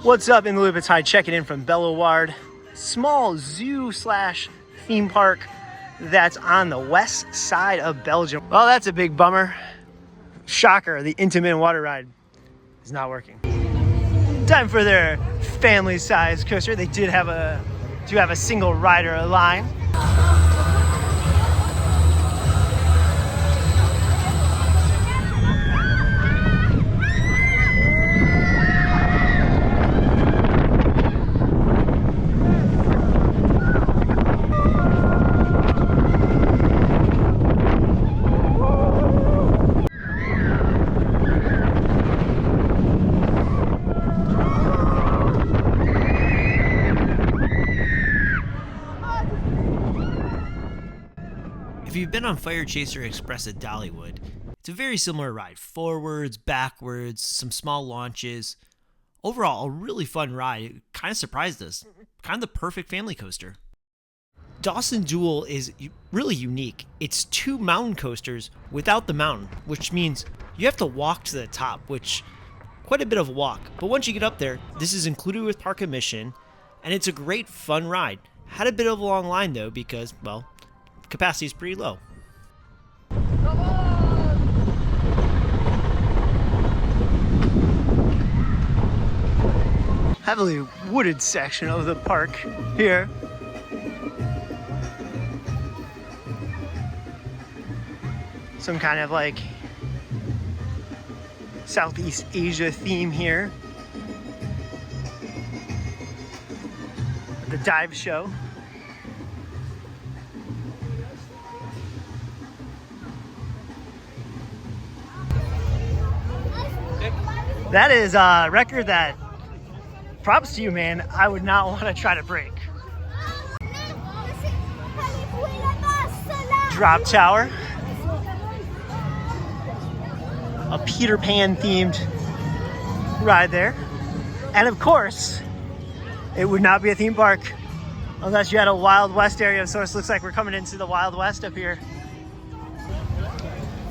What's up, in the loop? It's Hyde checking in from Bellewaerde, small zoo slash theme park that's on the west side of Belgium. Well, that's a big bummer. Shocker, the Intern water ride is not working. Time for their family-sized coaster. They do have a single rider line. If you've been on Fire Chaser Express at Dollywood, it's a very similar ride. Forwards, backwards, some small launches. Overall, a really fun ride. It kind of surprised us. Kind of the perfect family coaster. Dawson Duel is really unique. It's two mountain coasters without the mountain, which means you have to walk to the top, which quite a bit of a walk. But once you get up there, this is included with park admission, and it's a great fun ride. Had a bit of a long line though because, well, capacity is pretty low. Heavily wooded section of the park here. Some kind of like Southeast Asia theme here. The dive show. That is a record that, props to you, man. I would not want to try to break. Drop tower. A Peter Pan themed ride there. And of course, it would not be a theme park unless you had a Wild West area. So it looks like we're coming into the Wild West up here.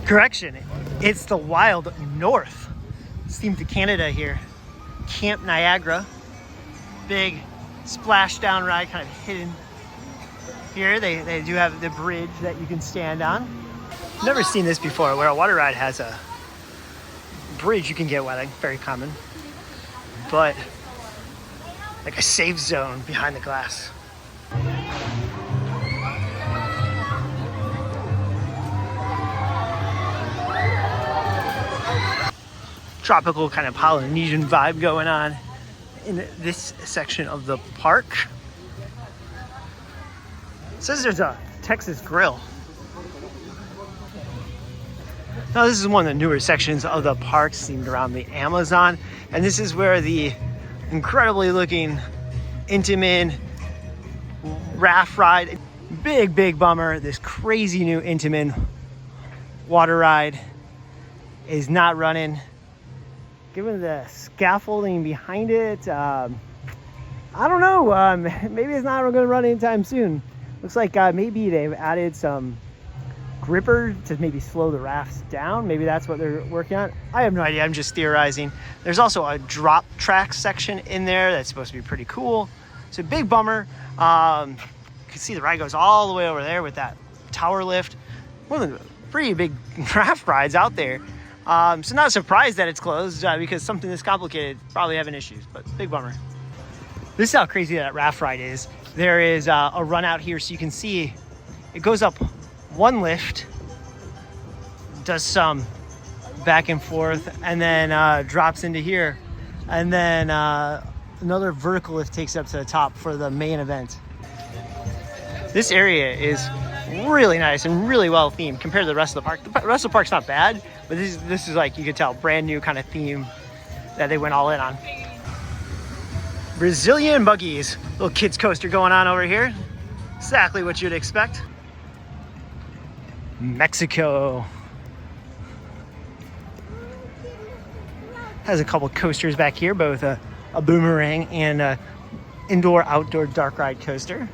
Correction, it's the Wild North. It's themed to Canada here. Camp Niagara. Big splashdown ride, kind of hidden here. They do have the bridge that you can stand on. Never seen this before, where a water ride has a bridge you can get wet, like very common. But like a safe zone behind the glass. Tropical kind of Polynesian vibe going on in this section of the park. It says there's a Texas grill. Now this is one of the newer sections of the park themed around the Amazon, and this is where the incredibly looking Intamin raft ride. Big bummer. This crazy new Intamin water ride is not running. Given the scaffolding behind it, I don't know. Maybe it's not going to run anytime soon. Looks like maybe they've added some gripper to maybe slow the rafts down. Maybe that's what they're working on. I have no idea. I'm just theorizing. There's also a drop track section in there that's supposed to be pretty cool. It's a big bummer. You can see the ride goes all the way over there with that tower lift. One of the pretty big raft rides out there. So not surprised that it's closed because something this complicated probably having issues, but big bummer. This is how crazy that raft ride is. There is a run out here, so you can see it goes up one lift, does some back and forth, and then drops into here. And then another vertical lift takes up to the top for the main event. This area is really nice and really well themed compared to the rest of the park. The rest of the park's not bad, but this is like, you could tell, brand new kind of theme that they went all in on. Brazilian buggies. Little kids coaster going on over here. Exactly what you'd expect. Mexico. Has a couple coasters back here, both a boomerang and a indoor-outdoor dark ride coaster.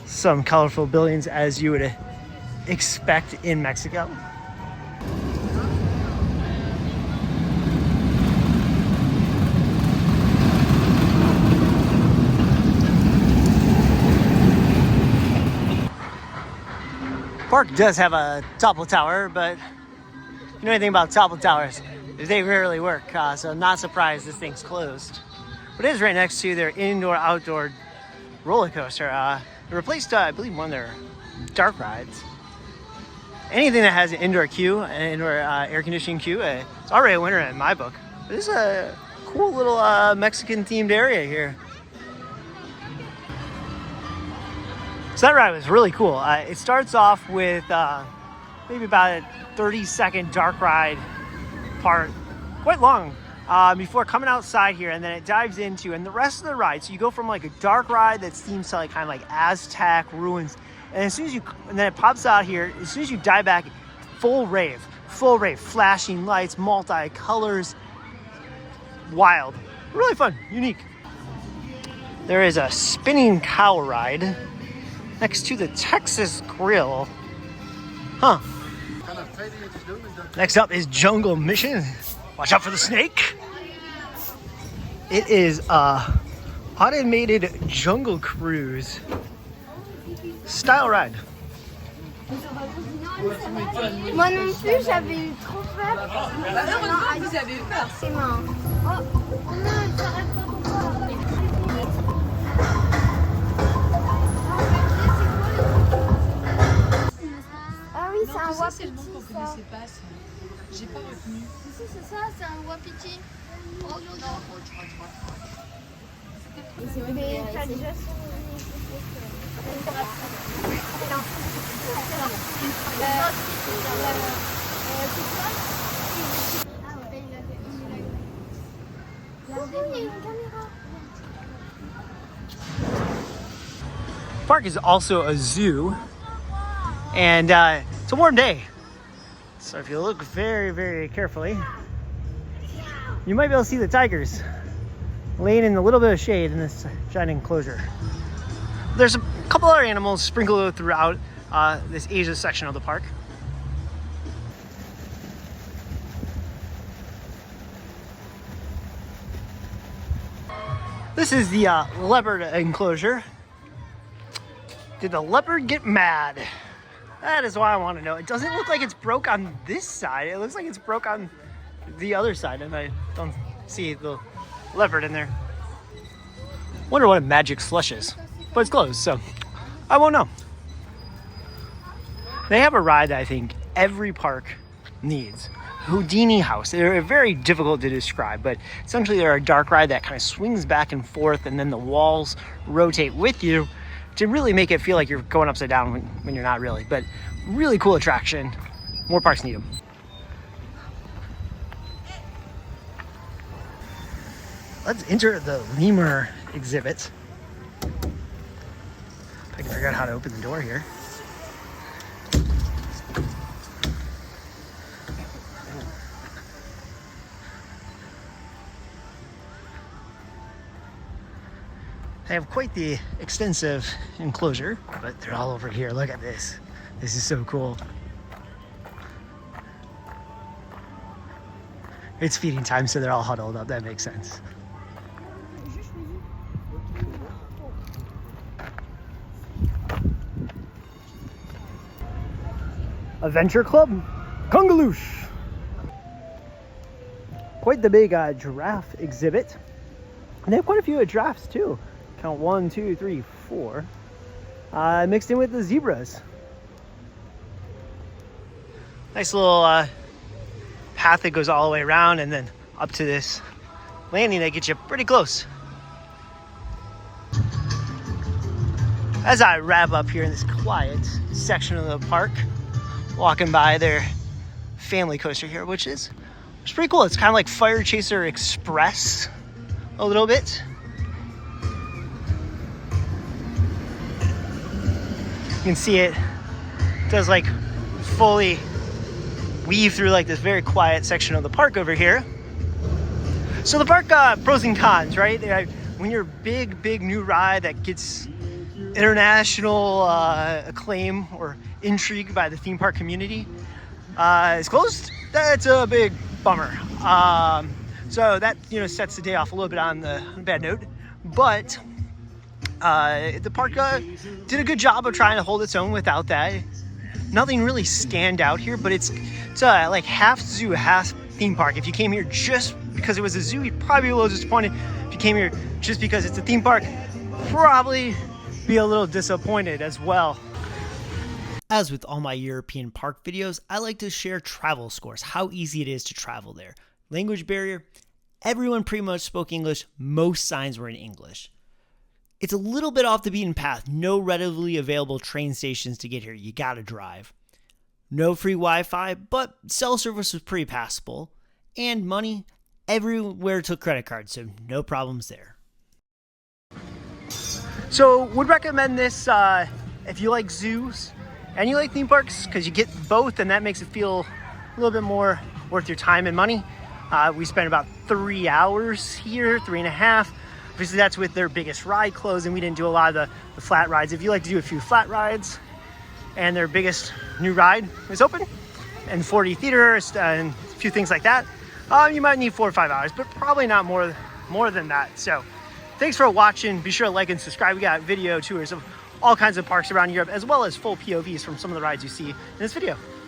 Some colorful buildings as you would expect in Mexico. park does have a topple tower, but if you know anything about topple towers, they rarely work, so I'm not surprised this thing's closed. But it is right next to their indoor-outdoor roller coaster. They replaced, I believe, one of their dark rides. Anything that has an indoor queue, an indoor air conditioning queue, it's already a winner in my book. But this is a cool little Mexican-themed area here. So that ride was really cool. It starts off with maybe about a 30-second dark ride part, quite long, before coming outside here, and then it dives into, and the rest of the ride, so you go from like a dark ride that seems to like kind of like Aztec ruins, and as soon as and then it pops out here, as soon as you dive back, full rave, flashing lights, multi-colors, wild, really fun, unique. There is a spinning cow ride next to the Texas Grill. Huh. Next up is Jungle Mission. Watch out for the snake. It is a automated jungle cruise style ride. Moi non plus, j'avais eu trop peur. Non, vous avez eu peur. C'est mort. Oh non, ça reste pas pourquoi. Ah oui, c'est un wapiti. C'est le bon qu'on connaissait pas. J'ai pas retenu. C'est ça, c'est un wapiti. Oh non, non. Mais t'as déjà Park is also a zoo, and it's a warm day. So if you look very, very carefully, you might be able to see the tigers laying in a little bit of shade in this giant enclosure. There's a couple other animals sprinkled throughout this Asia section of the park. This is the leopard enclosure. Did the leopard get mad? That is what I want to know. It doesn't look like it's broke on this side. It looks like it's broke on the other side, and I don't see the leopard in there. Wonder what a magic slush is, but it's closed, so I won't know. They have a ride that I think every park needs. Houdini House. They're very difficult to describe, but essentially they're a dark ride that kind of swings back and forth, and then the walls rotate with you to really make it feel like you're going upside down when you're not really. But really cool attraction. More parks need them. Let's enter the lemur exhibit. If I can figure out how to open the door here. They have quite the extensive enclosure, but they're all over here. Look at this. This is so cool. It's feeding time, so they're all huddled up. That makes sense. Adventure Club, Kungaloosh. Quite the big giraffe exhibit. And they have quite a few giraffes too. Count 1, 2, 3, 4. Mixed in with the zebras. Nice little path that goes all the way around and then up to this landing that gets you pretty close. As I wrap up here in this quiet section of the park, walking by their family coaster here, which is pretty cool. It's kind of like Fire Chaser Express a little bit. You can see it does like fully weave through like this very quiet section of the park over here. So the park pros and cons, right? When you're a big new ride that gets international acclaim or intrigue by the theme park community is closed, that's a big bummer. So that sets the day off a little bit on a bad note, but the park did a good job of trying to hold its own without that. nothing really stand out here, but it's like half zoo, half theme park. If you came here just because it was a zoo, you'd probably be a little disappointed. If you came here just because it's a theme park, probably be a little disappointed as well. As with all my European park videos, I like to share travel scores, how easy it is to travel there. Language barrier, everyone pretty much spoke English, most signs were in English. It's a little bit off the beaten path, no readily available train stations to get here, you gotta drive. No free Wi-Fi, but cell service was pretty passable. And money, everywhere took credit cards, so no problems there. So would recommend this if you like zoos and you like theme parks, because you get both and that makes it feel a little bit more worth your time and money. We spent about 3 hours here, 3.5. Obviously that's with their biggest ride closed, and we didn't do a lot of the flat rides. If you like to do a few flat rides and their biggest new ride is open, and 4D theater and a few things like that, you might need 4 or 5 hours, but probably not more than that. So thanks for watching. Be sure to like and subscribe. We got video tours of all kinds of parks around Europe, as well as full POVs from some of the rides you see in this video.